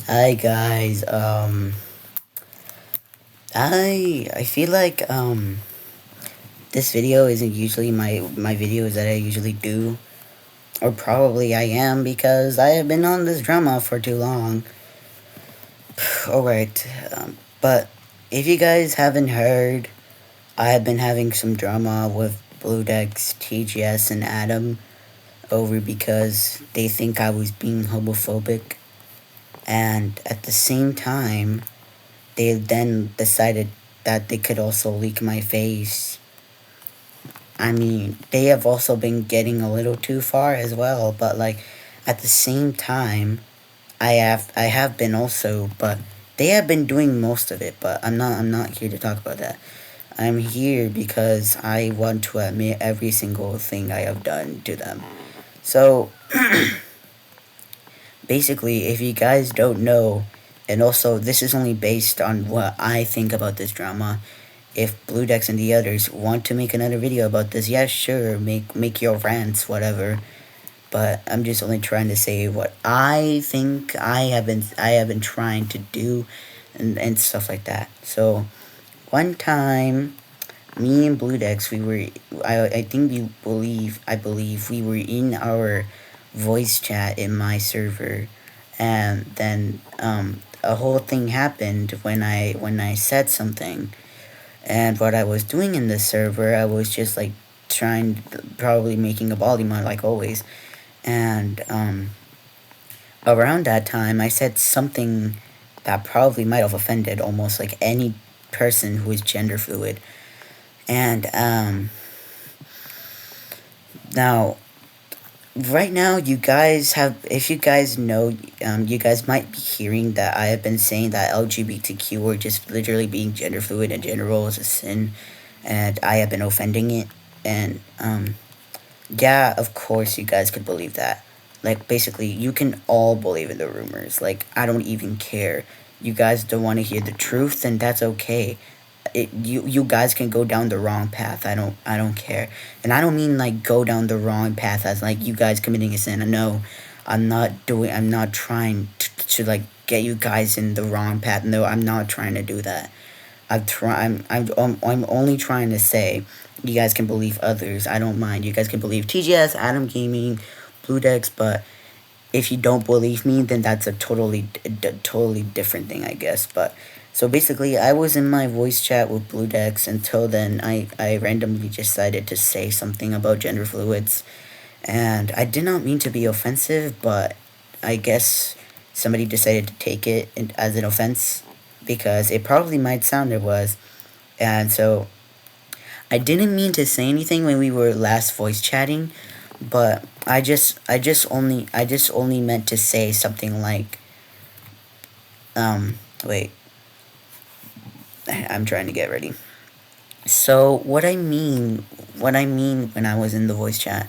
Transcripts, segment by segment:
Hi guys. I feel like this video isn't usually my videos that I usually do, or probably I am because I have been on this drama for too long. Alright, but if you guys haven't heard, I have been having some drama with Blue Decks, TGS, and Adam over because they think I was being homophobic, and at the same time they then decided that they could also leak my face. I mean, they have also been getting a little too far as well, but like at the same time, I have been also, but they have been doing most of it, but I'm not here to talk about that. I'm here because I want to admit every single thing I have done to them. So basically, if you guys don't know, and also this is only based on what I think about this drama. If Blue Decks and the others want to make another video about this, yeah, sure, make your rants, whatever. But I'm just only trying to say what I think I have been trying to do, and stuff like that. So one time, me and Blue Decks, we were I think we believe I believe we were in our voice chat in my server, and then a whole thing happened when I said something. And what I was doing in this server, I was just like trying, probably making a body mod like always. And around that time, I said something that probably might have offended almost like any person who is gender fluid. And now, right now, you guys have, if you guys know, you guys might be hearing that I have been saying that LGBTQ or just literally being gender fluid in general is a sin, and I have been offending it. And yeah, of course, you guys could believe that. Like, basically, you can all believe in the rumors. Like, I don't even care. You guys don't want to hear the truth, then that's okay. You guys can go down the wrong path. I don't care. And I don't mean like go down the wrong path as like you guys committing a sin. No, I'm not trying to like get you guys in the wrong path. No, I'm not trying to do that. I'm only trying to say you guys can believe others. I don't mind. You guys can believe TGS, Adam Gaming, Blue Decks, but if you don't believe me, then that's a totally different thing, I guess. But so basically, I was in my voice chat with Blue Decks until then. I randomly decided to say something about gender fluids, and I did not mean to be offensive, but I guess somebody decided to take it as an offense because it probably might sound it was. And so I didn't mean to say anything when we were last voice chatting, but I just only meant to say something like wait, I'm trying to get ready. So what I mean when I was in the voice chat,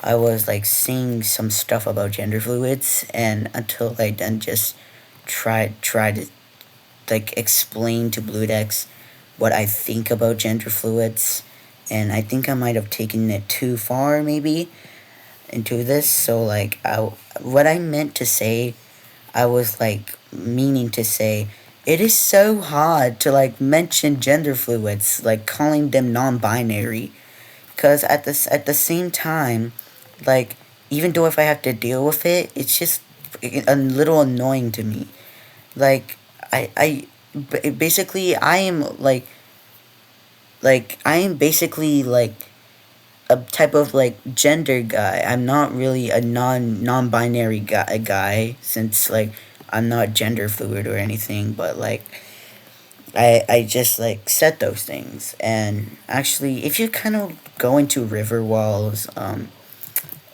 I was like saying some stuff about gender fluids, and until I then just tried to like explain to Blue Decks what I think about gender fluids, and I think I might have taken it too far maybe into this. So like what I meant to say, I was like meaning to say it is so hard to like mention gender fluids, like calling them non-binary, because at the same time, like even though if I have to deal with it, it's just a little annoying to me. Like basically I am like I am basically like a type of like gender guy. I'm not really a non-binary guy since like I'm not gender fluid or anything, but like I just like said those things. And actually, if you kind of go into Riverwall's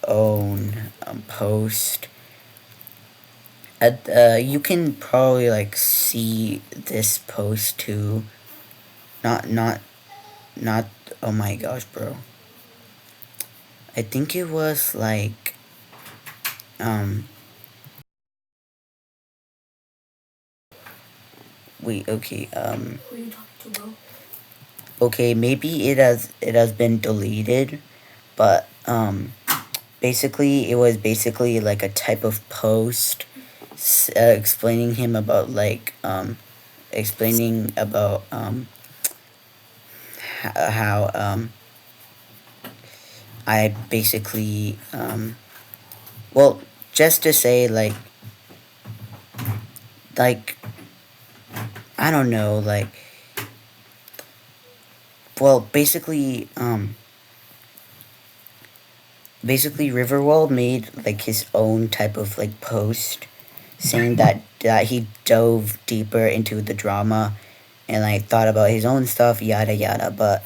own post, you can probably like see this post too. Not not not oh my gosh, bro. I think it was like um wait, okay, Who are you talking to, bro? okay, maybe it has been deleted, but basically it was basically like a type of post explaining him about explaining about how I basically well, just to say like I don't know, well, basically Riverwall made like his own type of like post saying that he dove deeper into the drama and like thought about his own stuff, yada yada. But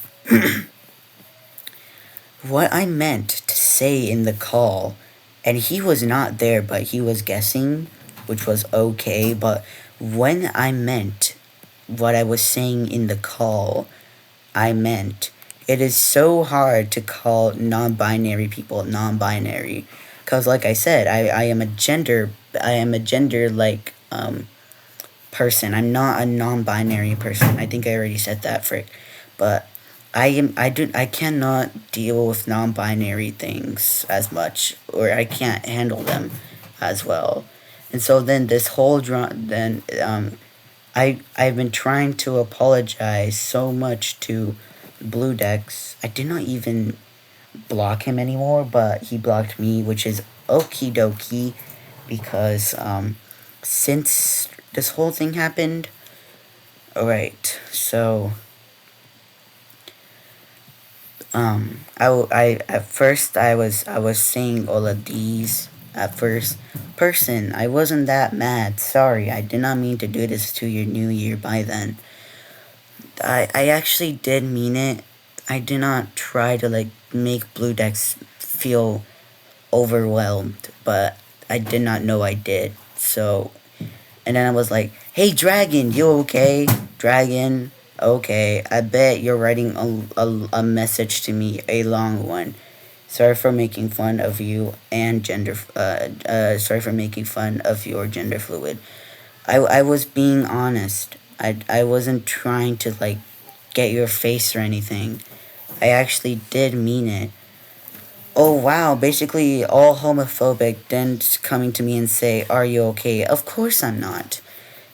what I meant to say in the call, and he was not there, but he was guessing, which was okay. But when I meant what I was saying in the call, I meant it is so hard to call non-binary people non-binary, because like I said, I am a gender, I am a gender person. I'm not a non-binary person. I think I already said that, frick. But I cannot deal with non-binary things as much, or I can't handle them as well. And so then this whole I've been trying to apologize so much to Blue Decks. I did not even block him anymore, but he blocked me, which is okie dokie, because since this whole thing happened, alright, so I at first I was saying all of these at first person. I wasn't that mad. Sorry, I did not mean to do this to your new year by then. I actually did mean it. I did not try to like make Blue Decks feel overwhelmed, but I did not know I did. So, and then I was like, "Hey, Dragon, you okay? Dragon, okay. I bet you're writing a message to me, a long one. Sorry for making fun of you and gender. Sorry for making fun of your gender fluid. I was being honest. I wasn't trying to like get your face or anything. I actually did mean it. Oh wow, basically all homophobic, then just coming to me and say, "Are you okay?" Of course I'm not.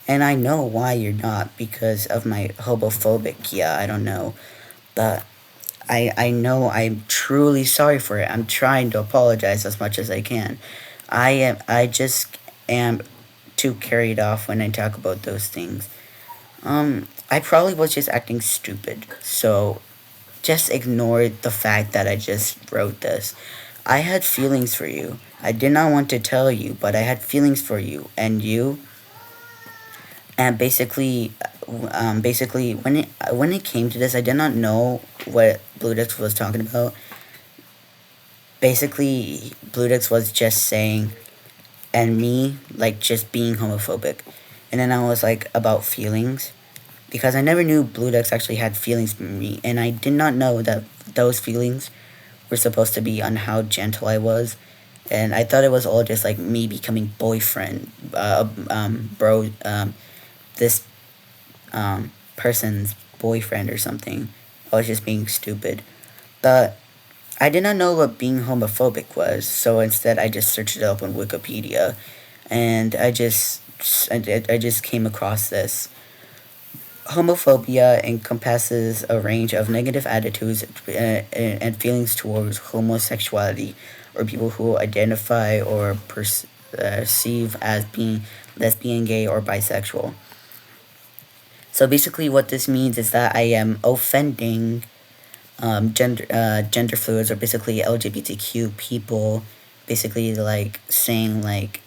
And I know why you're not, because of my homophobic, yeah, I don't know. But I know I'm truly sorry for it. I'm trying to apologize as much as I can. I just am too carried off when I talk about those things. I probably was just acting stupid. So just ignore the fact that I just wrote this. I had feelings for you. I did not want to tell you, but I had feelings for you and you. And basically, when it came to this, I did not know what Blue Dix was talking about. Basically, Blue Dix was just saying, and me like just being homophobic, and then I was like about feelings, because I never knew Blue Dix actually had feelings for me, and I did not know that those feelings were supposed to be on how gentle I was, and I thought it was all just like me becoming boyfriend, bro, this person's boyfriend or something. I was just being stupid, but I did not know what being homophobic was, so instead I just searched it up on Wikipedia, and I just came across this. Homophobia encompasses a range of negative attitudes and feelings towards homosexuality, or people who identify or perceive as being lesbian, gay, or bisexual. So basically, what this means is that I am offending gender fluids, or basically LGBTQ people, basically like saying like,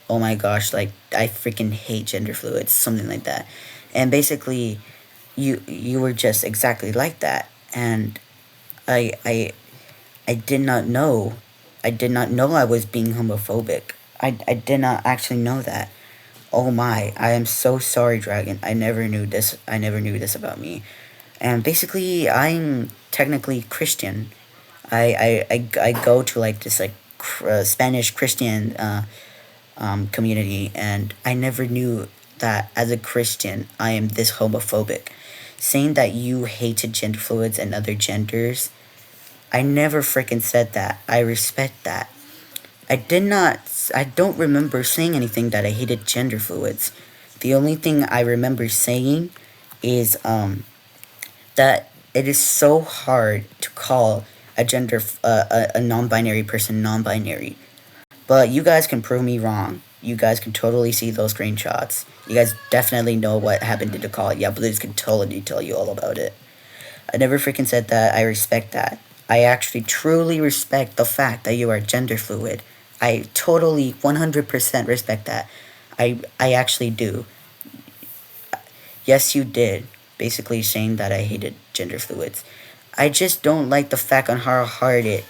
oh my gosh, like I freaking hate gender fluids, something like that. And basically, you were just exactly like that, and I I I did not know. I did not know I was being homophobic. I did not actually know that. Oh my, I am so sorry, Dragon. I never knew this. I never knew this about me. And basically, I'm technically Christian. I go to like this like Spanish Christian community, and I never knew that as a Christian I am this homophobic. Saying that you hated gender fluids and other genders, I never freaking said that. I respect that. I did not I don't remember saying anything that I hated gender fluids. The only thing I remember saying is that it is so hard to call a non-binary person non-binary. But you guys can prove me wrong. You guys can totally see those screenshots. You guys definitely know what happened to the call. Yeah, Blues can totally tell you all about it. I never freaking said that. I respect that. I actually truly respect the fact that you are gender fluid. I totally 100% respect that. I actually do. Yes, you did. Basically saying that I hated gender fluids. I just don't like the fact on how hard it.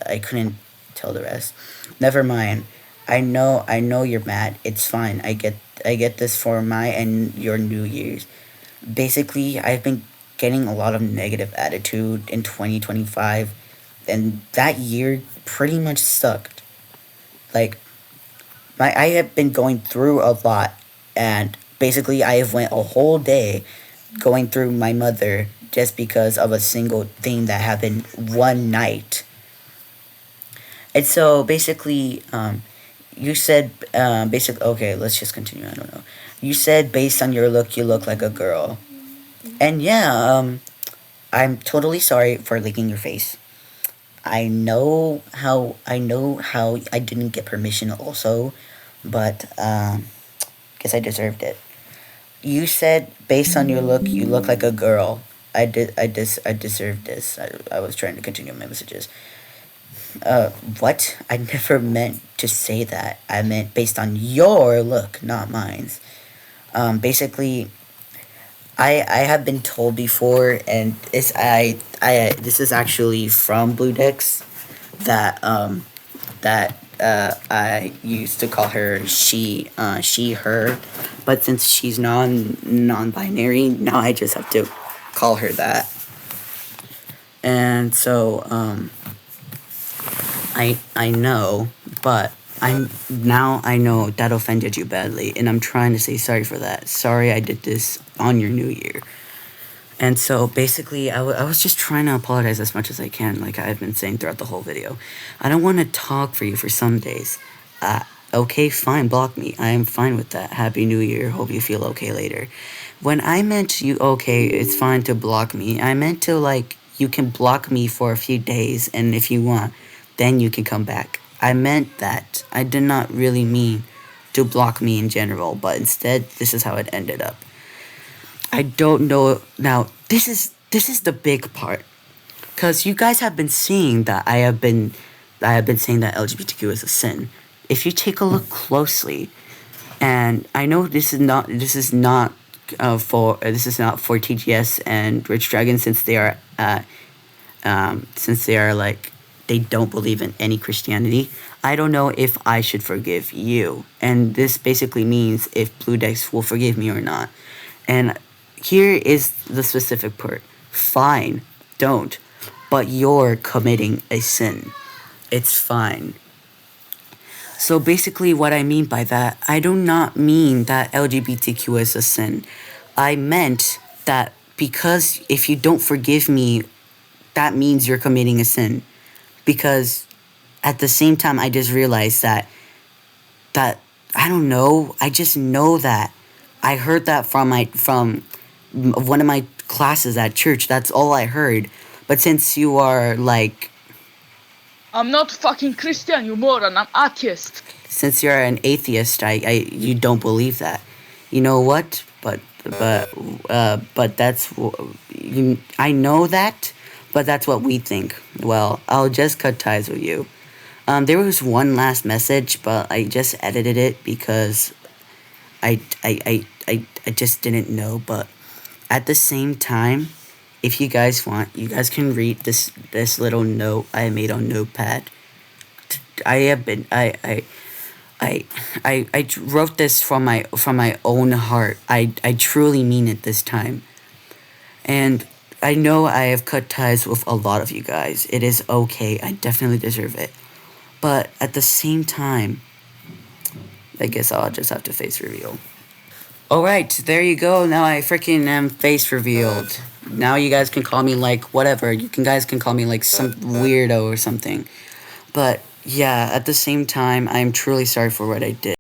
I couldn't tell the rest. Never mind. I know you're mad. It's fine. I get this for my and your New Year's. Basically, I've been getting a lot of negative attitude in 2025, and that year pretty much sucked. Like I have been going through a lot, and basically I have went a whole day going through my mother just because of a single thing that happened one night. And so basically, you said okay, let's just continue. I don't know. You said based on your look, you look like a girl, and yeah, I'm totally sorry for licking your face. I know how I didn't get permission also, but guess I deserved it. You said based on your look, you look like a girl. I deserved this. I was trying to continue my messages. What? I never meant to say that. I meant based on your look, not mine's. Basically, I have been told before, and I this is actually from Blue Decks that I used to call her she her, but since she's non-binary, now I just have to call her that. And so I know, but I know that offended you badly, and I'm trying to say sorry for that. Sorry I did this on your New Year. And so basically, I was just trying to apologize as much as I can, like I've been saying throughout the whole video. I don't want to talk for you for some days. Okay, fine, block me. I am fine with that. Happy New Year. Hope you feel okay later. When I meant you, okay, it's fine to block me, I meant to, like, you can block me for a few days, and if you want, then you can come back. I meant that. I did not really mean to block me in general, but instead, this is how it ended up. I don't know. Now, this is the big part, because you guys have been seeing that I have been saying that LGBTQ is a sin. If you take a look closely, and I know this is not for TGS and Rich Dragon, since they are like they don't believe in any Christianity. I don't know if I should forgive you, and this basically means if Blue Decks will forgive me or not. And here is the specific part. Fine, don't. But you're committing a sin. It's fine. So basically, what I mean by that, I do not mean that LGBTQ is a sin. I meant that because if you don't forgive me, that means you're committing a sin. Because at the same time, I just realized that I don't know. I just know that I heard that from one of my classes at church. That's all I heard. But since you are like, I'm not fucking Christian, you moron. I'm atheist. Since you're an atheist, you don't believe that. You know what? But that's I know that, but that's what we think. Well, I'll just cut ties with you. There was one last message, but I just edited it because I just didn't know. But at the same time, if you guys want, you guys can read this little note I made on Notepad. I have been I wrote this from my own heart. I truly mean it this time. And I know I have cut ties with a lot of you guys. It is okay. I definitely deserve it. But at the same time, I guess I'll just have to face reveal. Alright, there you go. Now I freaking am face revealed. Now you guys can call me like whatever. Guys can call me like some weirdo or something. But yeah, at the same time, I am truly sorry for what I did.